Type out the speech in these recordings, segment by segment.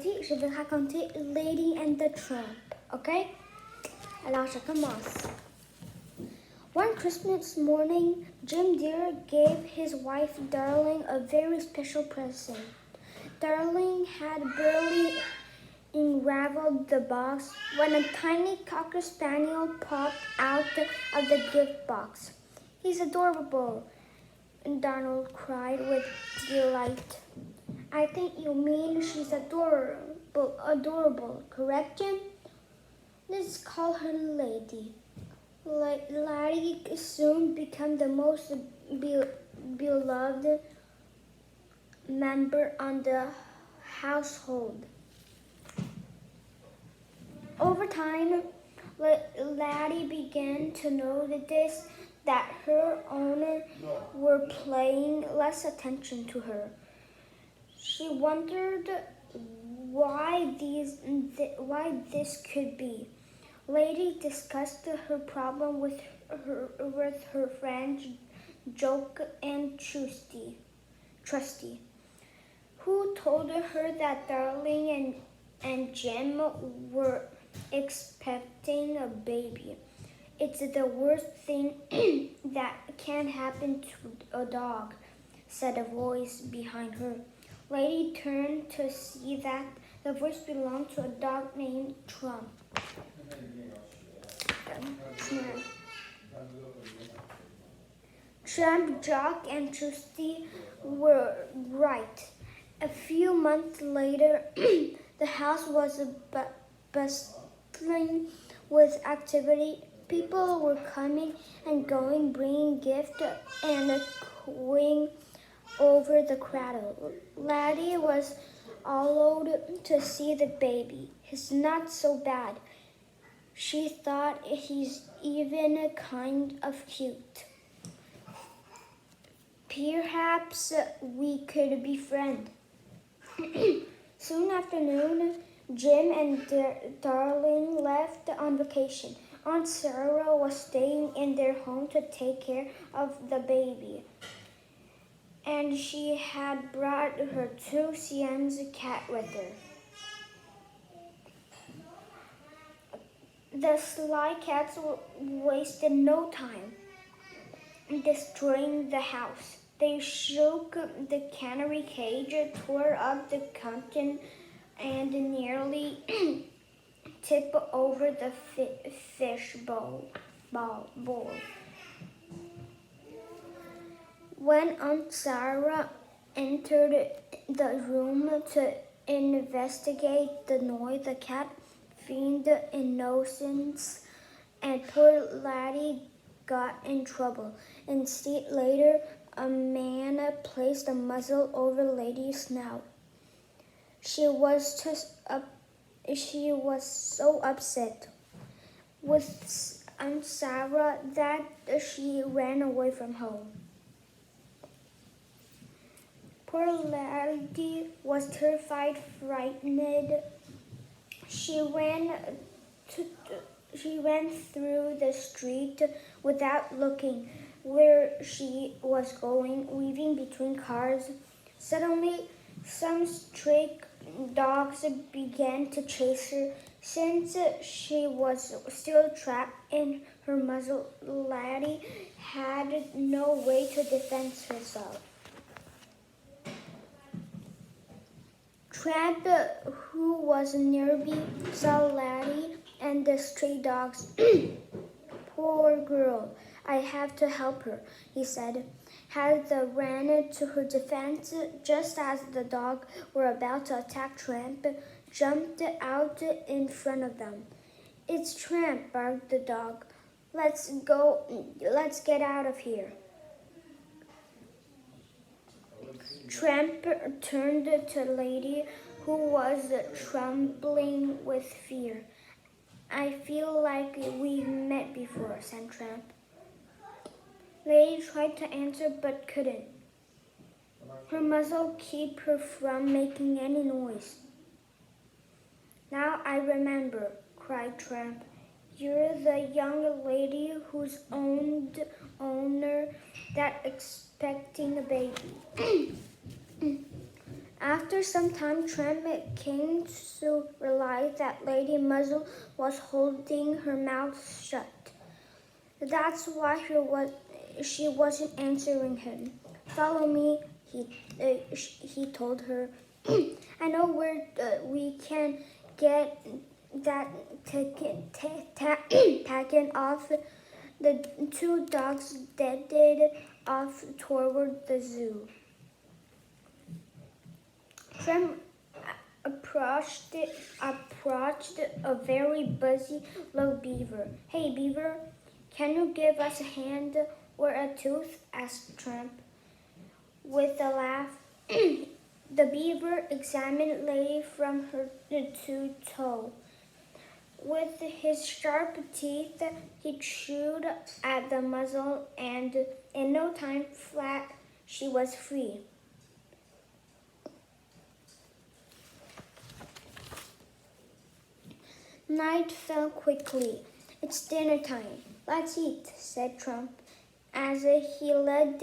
Aujourd'hui, je vais raconter Lady and the Tramp, okay? Alors, je commence. One Christmas morning, Jim Deere gave his wife Darling a very special present. Darling had barely unraveled the box when a tiny Cocker Spaniel popped out of the gift box. "He's adorable," Donald cried with delight. "I think you mean she's adorable, correct, Jim? Let's call her Lady." Lady soon became the most beloved member on the household. Over time, Laddie began to notice that her owners were paying less attention to her. She wondered why this could be. Lady discussed her problem with her friends Joke and Trusty, who told her that Darling and Jim were expecting a baby. "It's the worst thing that can happen to a dog," said a voice behind her. Lady turned to see that the voice belonged to a dog named Tramp. Tramp, Jock, and Trusty were right. A few months later, the house was bustling with activity. People were coming and going, bringing gifts and cooing over the cradle. Laddie was allowed to see the baby. "He's not so bad," she thought. "He's even kind of cute. Perhaps we could be friends." Soon after noon, Jim and Darling left on vacation. Aunt Sarah was staying in their home to take care of the baby, and she had brought her 2 Siamese cat with her. The sly cats wasted no time destroying the house. They shook the canary cage, tore up the curtain, and nearly tipped over the fish bowl. When Aunt Sarah entered the room to investigate the noise, the cat feigned innocence, and poor Laddie got in trouble. Instead, later, a man placed a muzzle over Lady's snout. She was so upset with Aunt Sarah that she ran away from home. Poor Lady was terrified, frightened. She ran through the street without looking where she was going, weaving between cars. Suddenly, some stray dogs began to chase her. Since she was still trapped in her muzzle, Laddie had no way to defend herself. Tramp, who was nearby, saw Laddie and the stray dogs. "Poor girl, I have to help her," he said. Heather ran to her defense just as the dogs were about to attack. Tramp jumped out in front of them. "It's Tramp," barked the dog. Let's get out of here." Tramp turned to Lady, who was trembling with fear. "I feel like we've met before," said Tramp. Lady tried to answer but couldn't. Her muzzle kept her from making any noise. "Now I remember," cried Tramp. "You're the young lady whose owner that expecting a baby." After some time, Tramp came to realize that Lady Muzzle was holding her mouth shut. That's why she wasn't answering him. Follow me, he told her. I know where we can get that taken off. The two dogs headed off toward the zoo. Tramp approached a very busy little beaver. Hey, beaver, can you give us a hand or a tooth? Asked Tramp. With a laugh, the beaver examined Lady from her to toe. With his sharp teeth, he chewed at the muzzle, and in no time flat, she was free. Night fell quickly. It's dinner time. Let's eat, said Tramp, as he led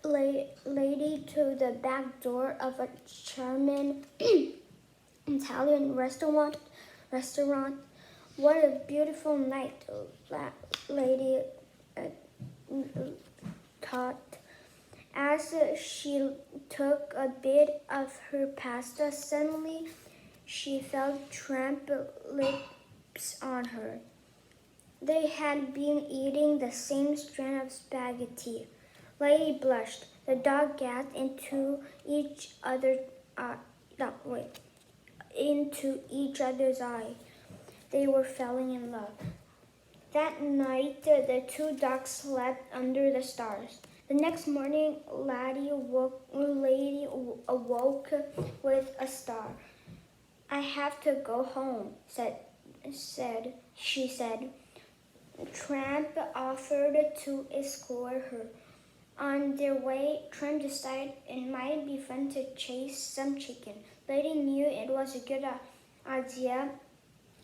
Lady to the back door of a charming Italian restaurant. What a beautiful night, Lady thought. As she took a bit of her pasta, suddenly she felt Tramp's lips on her. They had been eating the same strand of spaghetti. Lady blushed. The dog gazed into each other's eye. They were falling in love. That night, the two dogs slept under the stars. The next morning, Lady awoke with a start. I have to go home, she said. Tramp offered to escort her. On their way, Tramp decided it might be fun to chase some chicken. Lady knew it was a good idea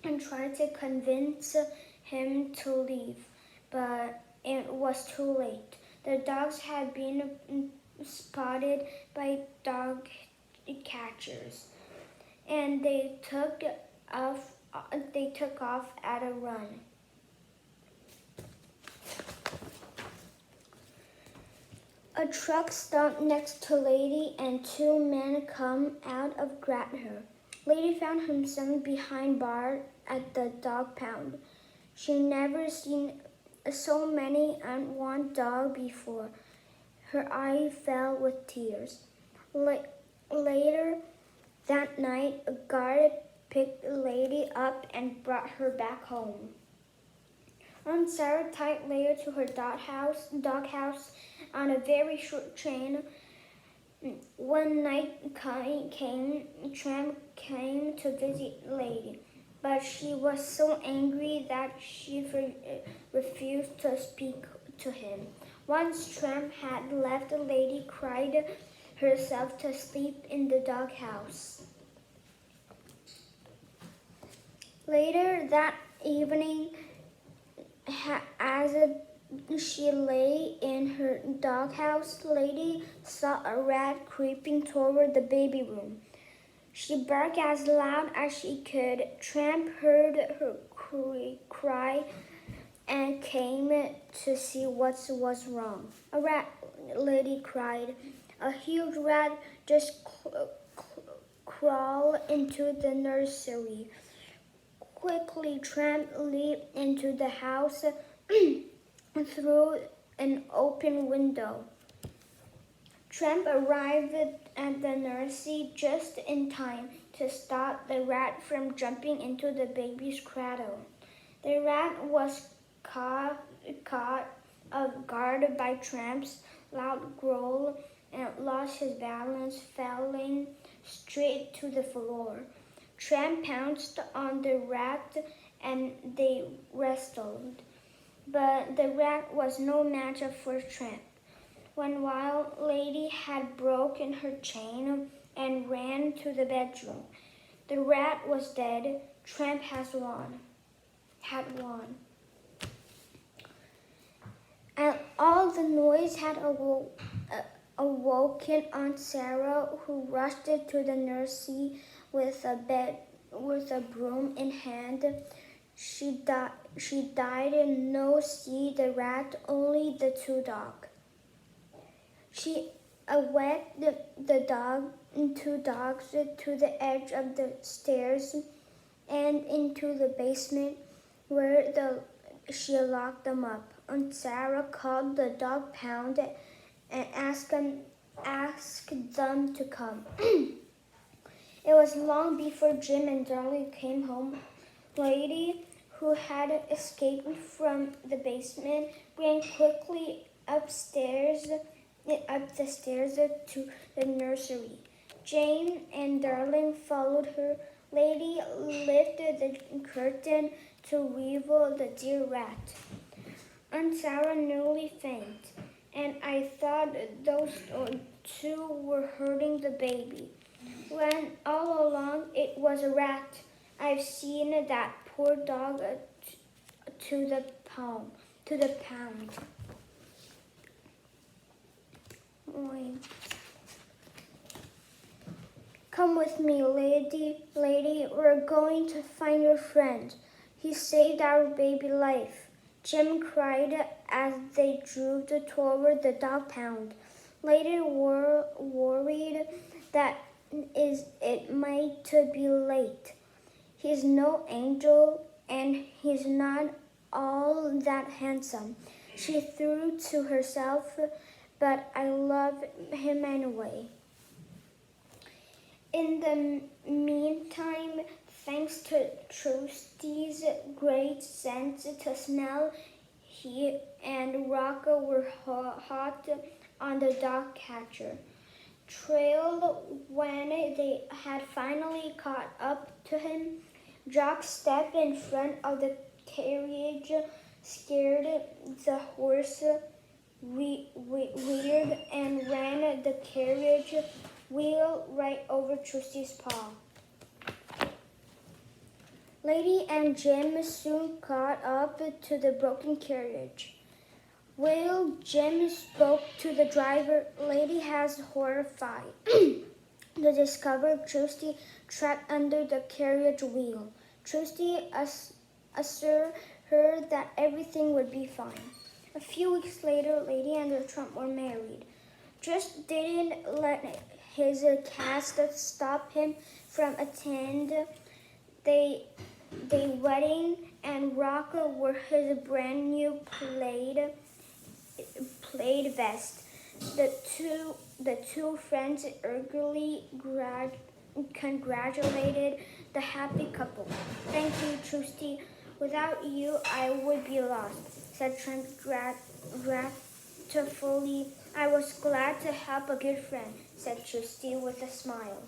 and tried to convince him to leave, but it was too late. The dogs had been spotted by dog catchers, and they took off at a run. A truck stopped next to Lady, and two men come out of grab her. Lady found herself behind bars at the dog pound. She never seen so many unwanted dogs before. Her eye fell with tears. Later that night, a guard picked Lady up and brought her back home. Sarah tied Lady to her doghouse on a very short chain. One night Tramp came to visit Lady, but she was so angry that she refused to speak to him. Once Tramp had left, Lady cried herself to sleep in the doghouse. Later that evening, as she lay in her doghouse, Lady saw a rat creeping toward the baby room. She barked as loud as she could. Tramp heard her cry and came to see what was wrong. A rat, Lady cried. A huge rat just crawled into the nursery. Quickly, Tramp leaped into the house through an open window. Tramp arrived at the nursery just in time to stop the rat from jumping into the baby's cradle. The rat was caught off guard by Tramp's loud growl and lost his balance, falling straight to the floor. Tramp pounced on the rat and they wrestled. But the rat was no match for Tramp. While Lady had broken her chain and ran to the bedroom, the rat was dead. Tramp had won. And all the noise had awoken Aunt Sarah, who rushed to the nursery with a broom in hand. She died no see the rat, only the two dogs. She awakened two dogs to the edge of the stairs and into the basement, where she locked them up. Aunt Sarah called the dog pound and asked them to come. It was long before Jim and Darling came home. Lady, who had escaped from the basement, ran quickly up the stairs to the nursery. Jane and Darling followed her. Lady lifted the curtain to reveal the dear rat. Aunt Sarah nearly fainted, and I thought those two were hurting the baby, when all along it was a rat. I've seen that poor dog to the pound. Come with me, lady, we're going to find your friend. He saved our baby life, Jim cried as they drove toward the dog pound. Lady worried that it might be late. He's no angel, and he's not all that handsome, she thought to herself, but I love him anyway. In the meantime, thanks to Trusty's great sense to smell, he and Rocco were hot on the dog catcher trail. When they had finally caught up to him, Jock stepped in front of the carriage, scared the horse, reared, and ran the carriage wheel right over Trusty's paw. Lady and Jim soon caught up to the broken carriage. While Jim spoke to the driver, Lady was horrified to discover Trusty trapped under the carriage wheel. Trusty assured her that everything would be fine. A few weeks later, Lady and the Tramp were married. Just didn't let his cast stop him from attending the wedding, and Rocco wore his brand new plaid vest. The two friends eagerly congratulated the happy couple. Thank you, Trusty. Without you, I would be lost, said Tramp gratefully. I was glad to help a good friend, said Trusty with a smile.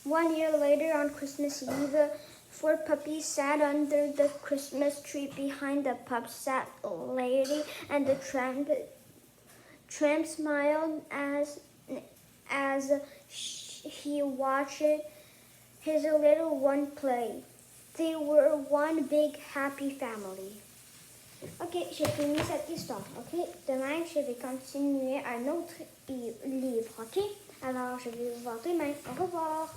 1 year later, on Christmas Eve, 4 puppies sat under the Christmas tree. Behind the pups sat Lady, and the Tramp smiled as he watched his little one play. They were one big happy family. Ok, j'ai fini cette histoire. Ok, demain je vais continuer un autre livre. Ok, alors je vais vous voir demain. Au revoir.